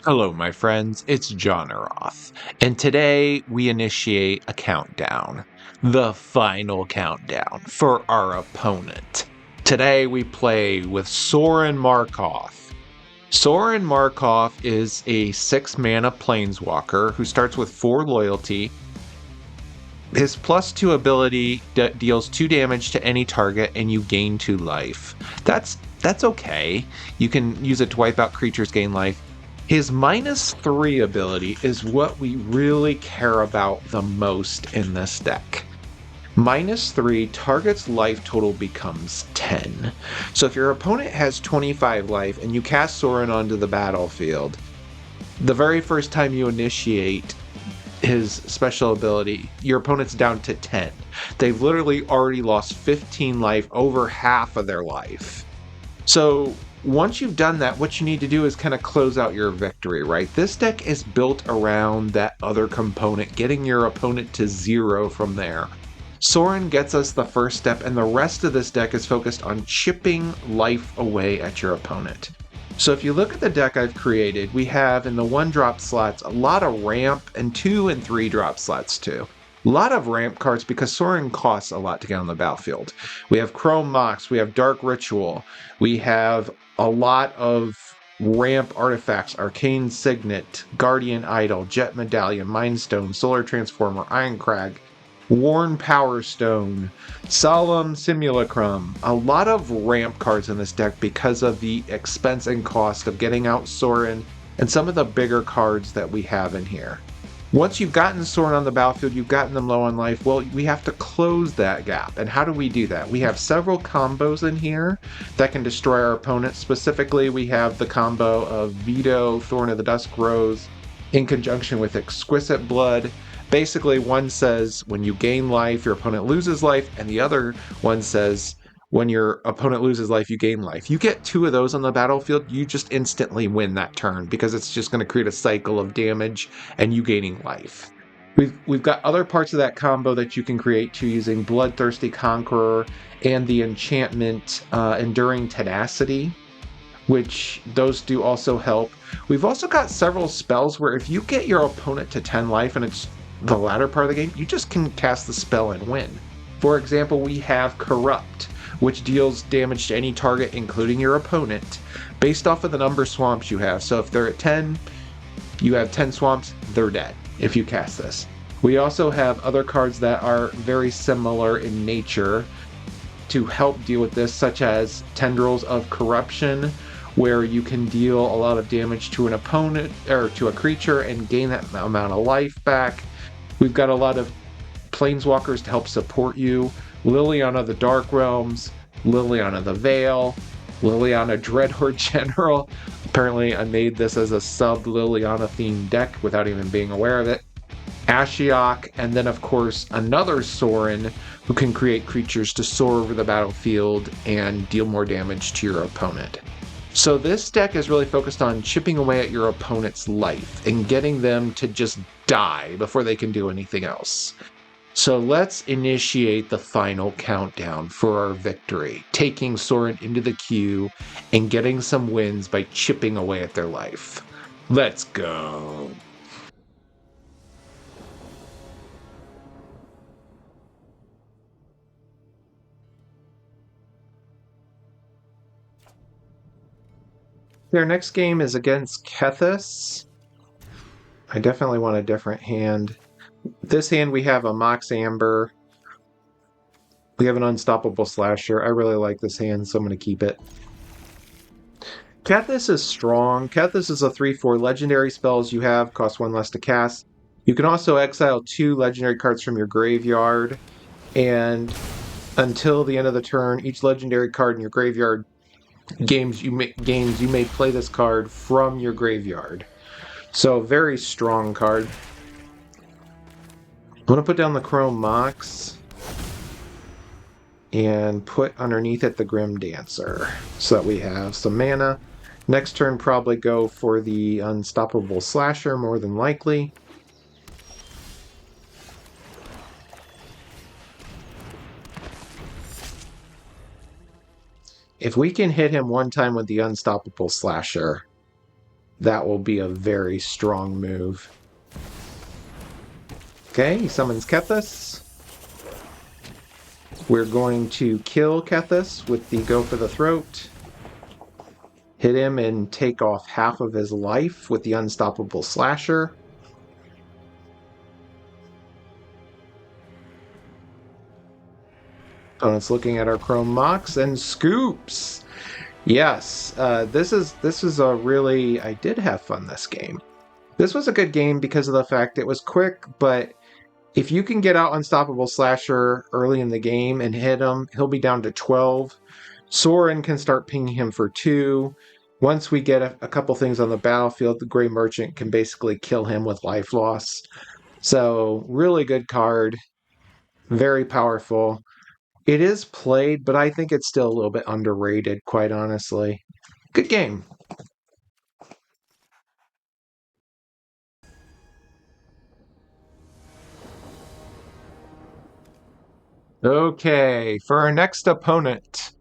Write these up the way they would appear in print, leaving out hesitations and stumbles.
Hello, my friends, it's Johnaroth, and today we initiate a countdown, the final countdown for our opponent. Today we play with Sorin Markov. Sorin Markov is a 6-mana planeswalker who starts with 4 loyalty. His +2 ability deals 2 damage to any target and you gain 2 life. That's okay. You can use it to wipe out creatures, gain life. His -3 ability is what we really care about the most in this deck. -3, target's life total becomes 10. So if your opponent has 25 life and you cast Sorin onto the battlefield, the very first time you initiate his special ability, your opponent's down to 10. They've literally already lost 15 life, over half of their life. So once you've done that, what you need to do is kind of close out your victory, right? This deck is built around that other component, getting your opponent to 0 from there. Sorin gets us the first step, and the rest of this deck is focused on chipping life away at your opponent. So if you look at the deck I've created, we have in the 1-drop slots a lot of ramp and 2 and 3-drop slots too. A lot of ramp cards because Sorin costs a lot to get on the battlefield. We have Chrome Mox, we have Dark Ritual, we have a lot of ramp artifacts, Arcane Signet, Guardian Idol, Jet Medallion, Mind Stone, Solar Transformer, Iron Crag, Worn Power Stone, Solemn Simulacrum. A lot of ramp cards in this deck because of the expense and cost of getting out Sorin and some of the bigger cards that we have in here. Once you've gotten Sorin on the battlefield, you've gotten them low on life, well, we have to close that gap. And how do we do that? We have several combos in here that can destroy our opponent. Specifically, we have the combo of Veto, Thorn of the Dusk Rose, in conjunction with Exquisite Blood. Basically, one says when you gain life, your opponent loses life, and the other one says when your opponent loses life, you gain life. You get 2 of those on the battlefield, you just instantly win that turn because it's just going to create a cycle of damage and you gaining life. We've got other parts of that combo that you can create too using Bloodthirsty Conqueror and the enchantment Enduring Tenacity, which those do also help. We've also got several spells where if you get your opponent to 10 life and it's the latter part of the game, you just can cast the spell and win. For example, we have Corrupt, which deals damage to any target, including your opponent, based off of the number of swamps you have. So if they're at 10, you have 10 swamps, they're dead if you cast this. We also have other cards that are very similar in nature to help deal with this, such as Tendrils of Corruption, where you can deal a lot of damage to an opponent or to a creature and gain that amount of life back. We've got a lot of planeswalkers to help support you. Liliana the Dark Realms, Liliana the Veil, Liliana Dreadhorde General. Apparently I made this as a sub-Liliana themed deck without even being aware of it. Ashiok, and then of course another Sorin who can create creatures to soar over the battlefield and deal more damage to your opponent. So this deck is really focused on chipping away at your opponent's life and getting them to just die before they can do anything else. So let's initiate the final countdown for our victory, taking Sorin into the queue and getting some wins by chipping away at their life. Let's go! Their next game is against Kethis. I definitely want a different hand. This hand we have a Mox Amber. We have an Unstoppable Slasher. I really like this hand, so I'm going to keep it. Kethis is strong. Kethis is a 3/4 legendary spells you have, cost 1 less to cast. You can also exile 2 legendary cards from your graveyard, and until the end of the turn, each legendary card in your graveyard games you may play this card from your graveyard. So very strong card. I'm going to put down the Chrome Mox and put underneath it the Grim Dancer so that we have some mana. Next turn probably go for the Unstoppable Slasher more than likely. If we can hit him one time with the Unstoppable Slasher, That will be a very strong move. Okay, he summons Kethis. We're going to kill Kethis with the Go for the Throat. Hit him and take off half of his life with the Unstoppable Slasher. Opponent's looking at our Chrome Mox and scoops. Yes, this is a really... I did have fun this game. This was a good game because of the fact it was quick, but if you can get out Unstoppable Slasher early in the game and hit him, he'll be down to 12. Sorin can start pinging him for 2. Once we get a couple things on the battlefield, the Grey Merchant can basically kill him with life loss. So, really good card. Very powerful. It is played, but I think it's still a little bit underrated, quite honestly. Good game. Okay, for our next opponent,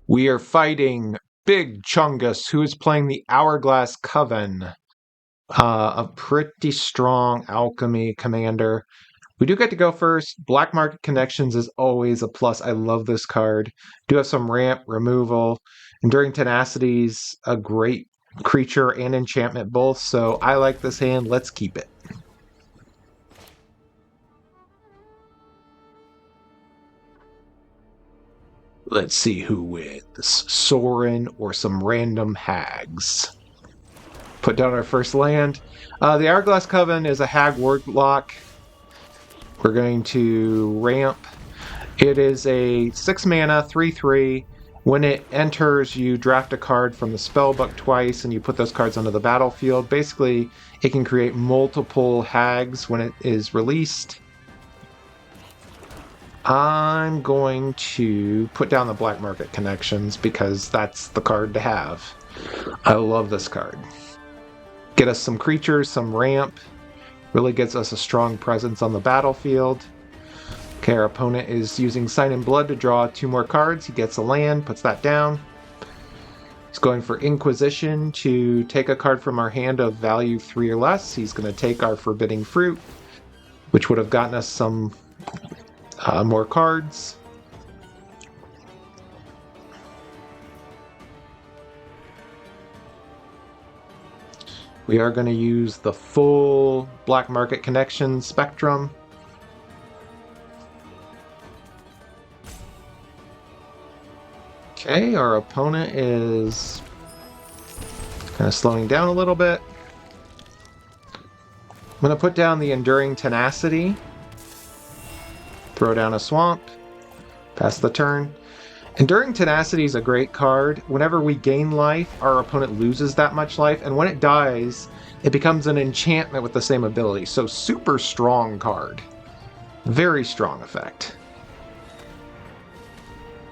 we are fighting Big Chungus, who is playing the Hourglass Coven, a pretty strong alchemy commander. We do get to go first. Black Market Connections is always a plus. I love this card. Do have some ramp, removal. Enduring Tenacity's a great creature and enchantment both, so I like this hand. Let's keep it. Let's see who wins. Sorin or some random hags. Put down our first land. The Hourglass Coven is a hag warlock. We're going to ramp. It is a 6 mana, 3/3. When it enters, you draft a card from the spellbook twice, and you put those cards onto the battlefield. Basically, it can create multiple hags when it is released. I'm going to put down the Black Market Connections because that's the card to have. I love this card. Get us some creatures, some ramp. Really gets us a strong presence on the battlefield. Okay, our opponent is using Sign in Blood to draw 2 more cards. He gets a land, puts that down. He's going for Inquisition to take a card from our hand of value 3 or less. He's going to take our Forbidding Fruit, which would have gotten us some more cards. We are going to use the full Black Market Connection spectrum. Okay, our opponent is kind of slowing down a little bit. I'm going to put down the Enduring Tenacity. Throw down a Swamp. Pass the turn. Enduring Tenacity is a great card. Whenever we gain life, our opponent loses that much life, and when it dies, it becomes an enchantment with the same ability. So super strong card. Very strong effect.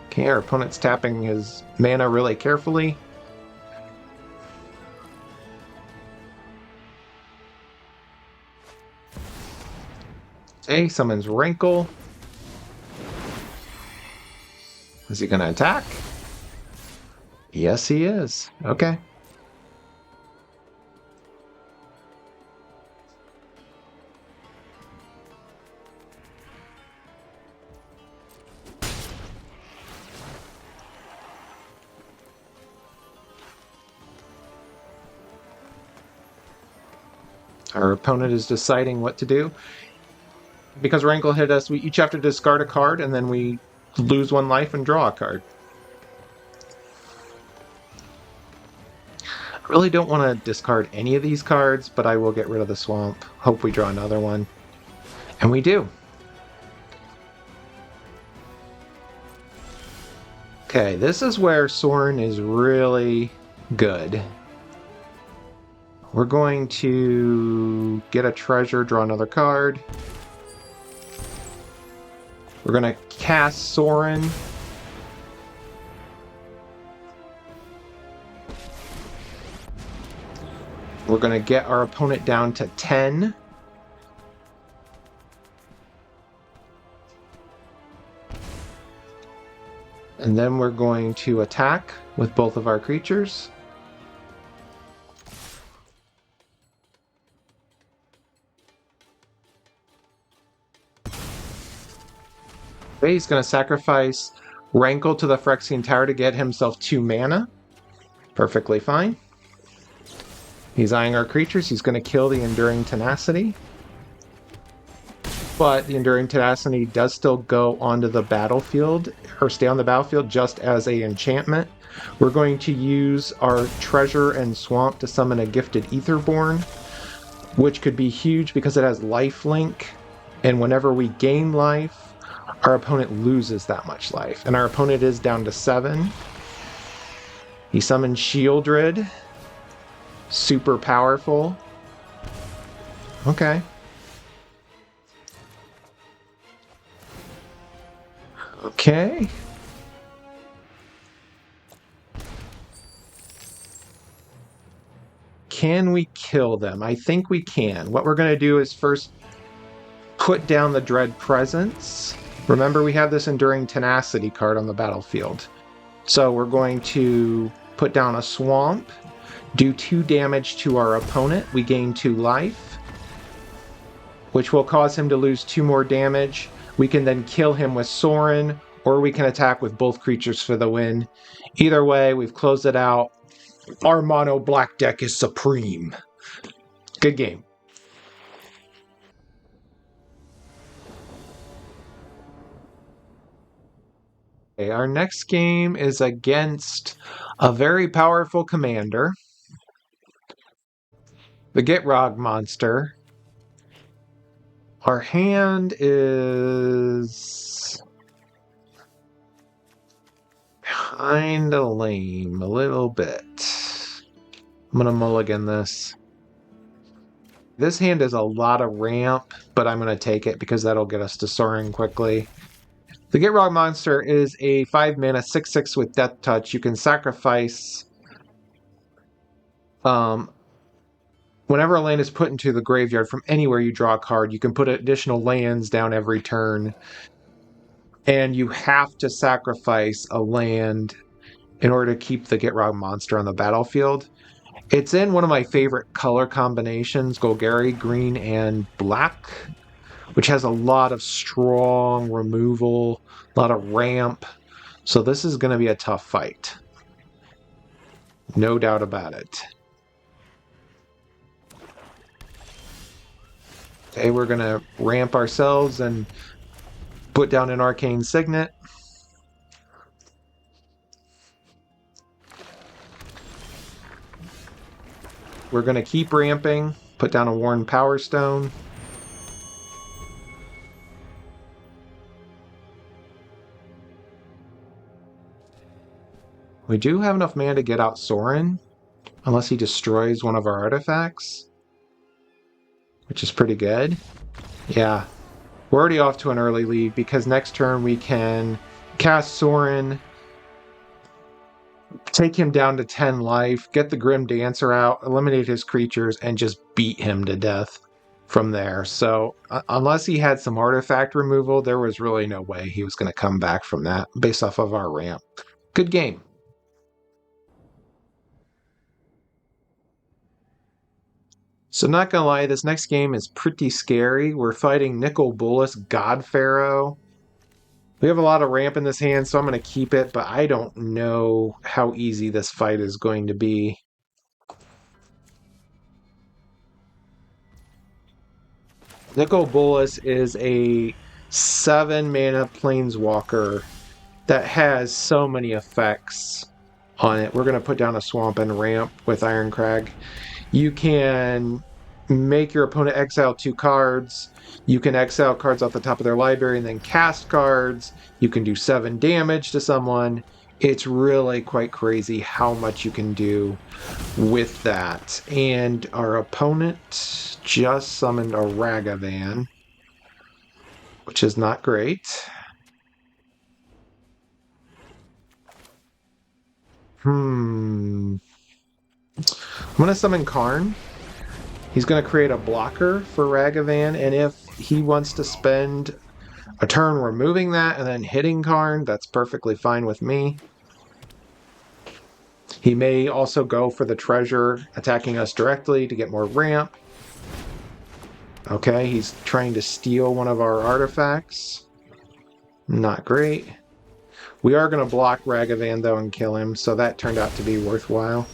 Okay, our opponent's tapping his mana really carefully. Okay, summons Rankle. Is he going to attack? Yes, he is. Okay. Our opponent is deciding what to do. Because Rankle hit us, we each have to discard a card, and then we lose 1 life and draw a card. I really don't want to discard any of these cards, but I will get rid of the Swamp. Hope we draw another one. And we do. Okay, this is where Sorin is really good. We're going to get a treasure, draw another card. We're going to cast Sorin. We're going to get our opponent down to 10. And then we're going to attack with both of our creatures. Okay, he's going to sacrifice Rankle to the Phyrexian Tower to get himself 2 mana. Perfectly fine. He's eyeing our creatures. He's going to kill the Enduring Tenacity. But the Enduring Tenacity does still go onto the battlefield, or stay on the battlefield just as a enchantment. We're going to use our Treasure and Swamp to summon a Gifted Aetherborn, which could be huge because it has lifelink. And whenever we gain life, our opponent loses that much life. And our opponent is down to 7. He summons Shieldred. Super powerful. Okay. Okay. Can we kill them? I think we can. What we're going to do is first put down the Dread Presence. Remember, we have this Enduring Tenacity card on the battlefield. So we're going to put down a Swamp, do 2 damage to our opponent. We gain 2 life, which will cause him to lose 2 more damage. We can then kill him with Sorin, or we can attack with both creatures for the win. Either way, we've closed it out. Our mono black deck is supreme. Good game. Okay, our next game is against a very powerful commander, the Gitrog monster. Our hand is kinda lame, a little bit. I'm gonna mulligan this. This hand is a lot of ramp, but I'm gonna take it because that'll get us to Sorin quickly. The Gitrog monster is a 5 mana 6/6 with Death Touch. You can sacrifice whenever a land is put into the graveyard from anywhere you draw a card, you can put additional lands down every turn. And you have to sacrifice a land in order to keep the Gitrog monster on the battlefield. It's in one of my favorite color combinations, Golgari, green and black, which has a lot of strong removal, a lot of ramp. So this is going to be a tough fight. No doubt about it. Okay, we're going to ramp ourselves and put down an Arcane Signet. We're going to keep ramping, put down a Worn Power Stone. We do have enough mana to get out Sorin, unless he destroys one of our artifacts, which is pretty good. Yeah, we're already off to an early lead because next turn we can cast Sorin, take him down to 10 life, get the Grim Dancer out, eliminate his creatures, and just beat him to death from there. So unless he had some artifact removal, there was really no way he was going to come back from that based off of our ramp. Good game. So not gonna lie, this next game is pretty scary. We're fighting Nicol Bolas, God Pharaoh. We have a lot of ramp in this hand, so I'm going to keep it, but I don't know how easy this fight is going to be. Nicol Bolas is a 7 mana planeswalker that has so many effects on it. We're going to put down a swamp and ramp with Ironcrag. You can make your opponent exile 2 cards. You can exile cards off the top of their library and then cast cards. You can do 7 damage to someone. It's really quite crazy how much you can do with that. And our opponent just summoned a Ragavan, which is not great. I'm going to summon Karn. He's going to create a blocker for Ragavan, and if he wants to spend a turn removing that and then hitting Karn, that's perfectly fine with me. He may also go for the treasure, attacking us directly to get more ramp. Okay, he's trying to steal one of our artifacts. Not great. We are going to block Ragavan, though, and kill him, so that turned out to be worthwhile.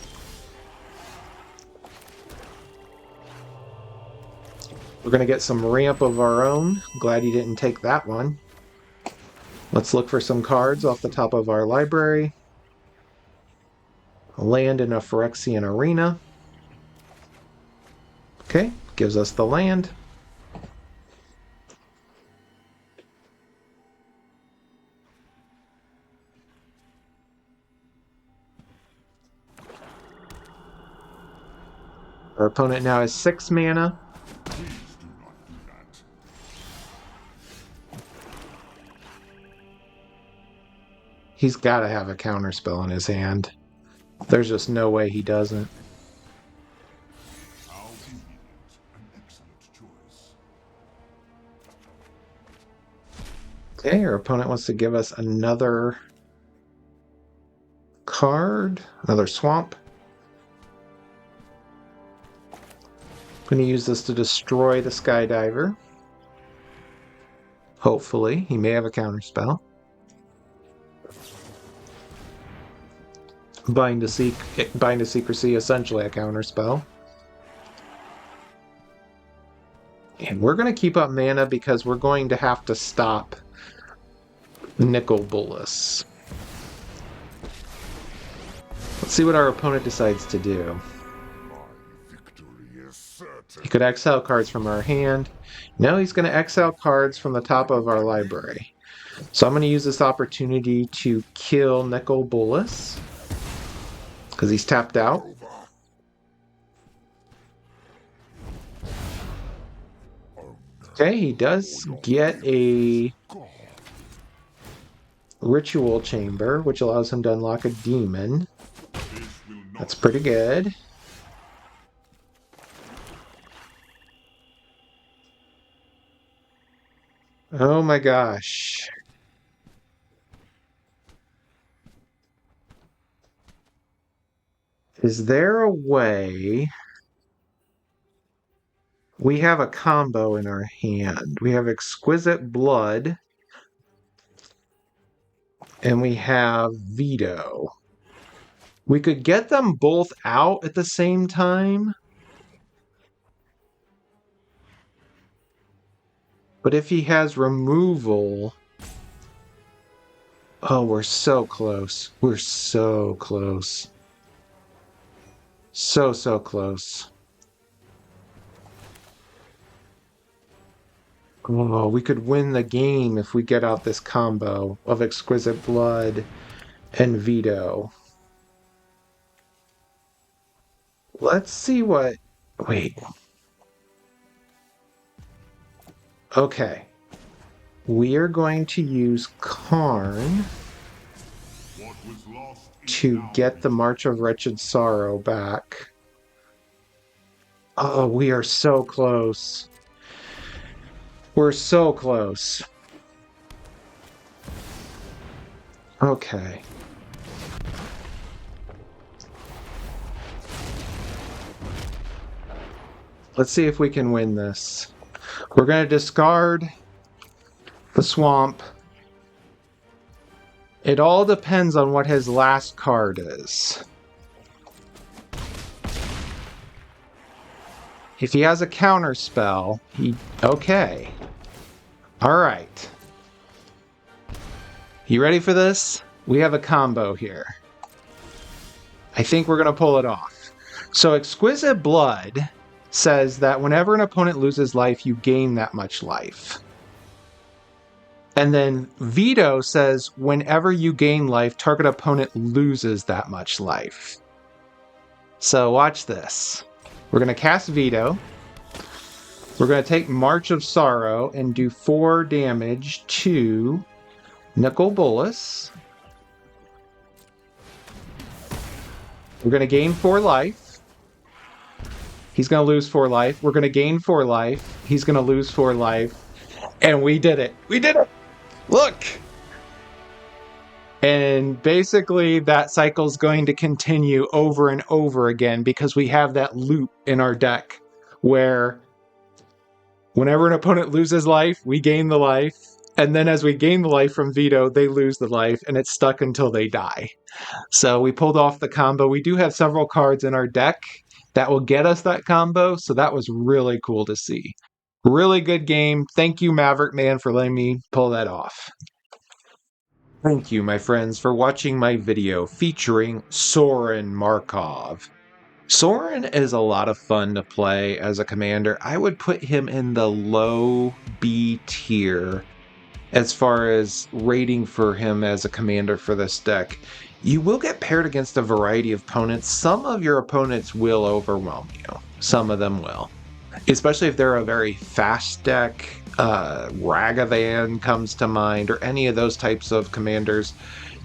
We're going to get some ramp of our own. Glad he didn't take that one. Let's look for some cards off the top of our library. Land in a Phyrexian arena. Okay, gives us the land. Our opponent now has 6 mana. He's got to have a counterspell in his hand. There's just no way he doesn't. Okay, our opponent wants to give us another card, another swamp. I'm going to use this to destroy the Skydiver. Hopefully, he may have a counterspell. Bind to Secrecy, essentially a counterspell. And we're going to keep up mana because we're going to have to stop Nicol Bolas. Let's see what our opponent decides to do. He could exile cards from our hand. No, he's going to exile cards from the top of our library. So I'm going to use this opportunity to kill Nicol Bolas, because he's tapped out. Okay, he does get a Ritual Chamber, which allows him to unlock a demon. That's pretty good. Oh my gosh. Is there a way... We have a combo in our hand. We have Exquisite Blood, and we have Veto. We could get them both out at the same time. But if he has removal... Oh, we're so close. We're so close. So close. Oh, we could win the game if we get out this combo of Exquisite Blood and Veto. Let's see what... Wait. Okay. We are going to use Karn to get the March of Wretched Sorrow back. Oh, we are so close. We're so close. Okay. Let's see if we can win this. We're going to discard the swamp. It all depends on what his last card is. If he has a counter spell, okay. Alright. You ready for this? We have a combo here. I think we're going to pull it off. So Exquisite Blood says that whenever an opponent loses life, you gain that much life. And then Veto says whenever you gain life, target opponent loses that much life. So watch this. We're going to cast Veto. We're going to take March of Sorrow and do 4 damage to Nicol Bolas. We're going to gain 4 life. He's going to lose 4 life. We're going to gain 4 life. He's going to lose 4 life. And we did it. We did it. Look. And basically that cycle's going to continue over and over again because we have that loop in our deck where whenever an opponent loses life, we gain the life. And then as we gain the life from Vito, they lose the life, and it's stuck until they die. So we pulled off the combo. We do have several cards in our deck that will get us that combo, so that was really cool to see. Really good game. Thank you, Maverick Man, for letting me pull that off. Thank you, my friends, for watching my video featuring Sorin Markov. Sorin is a lot of fun to play as a commander. I would put him in the low B tier as far as rating for him as a commander for this deck. You will get paired against a variety of opponents. Some of your opponents will overwhelm you. Some of them will. Especially if they're a very fast deck. Ragavan comes to mind, or any of those types of commanders.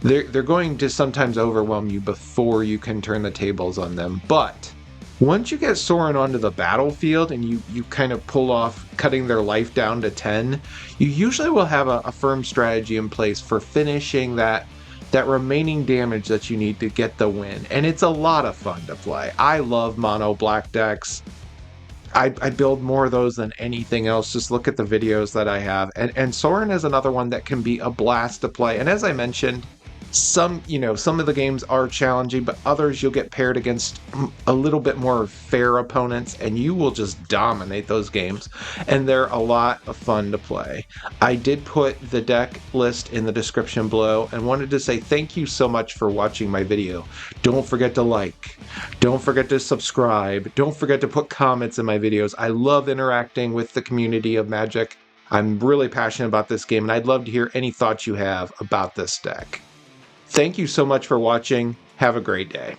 They're going to sometimes overwhelm you before you can turn the tables on them. But once you get Sorin onto the battlefield and you kind of pull off cutting their life down to 10, you usually will have a firm strategy in place for finishing that remaining damage that you need to get the win. And it's a lot of fun to play. I love mono black decks. I build more of those than anything else. Just look at the videos that I have. And Sorin is another one that can be a blast to play. And as I mentioned, some of the games are challenging, but others you'll get paired against a little bit more fair opponents, and you will just dominate those games. And they're a lot of fun to play. I did put the deck list in the description below, and wanted to say thank you so much for watching my video. Don't forget to like. Don't forget to subscribe. Don't forget to put comments in my videos. I love interacting with the community of Magic. I'm really passionate about this game, and I'd love to hear any thoughts you have about this deck. Thank you so much for watching. Have a great day.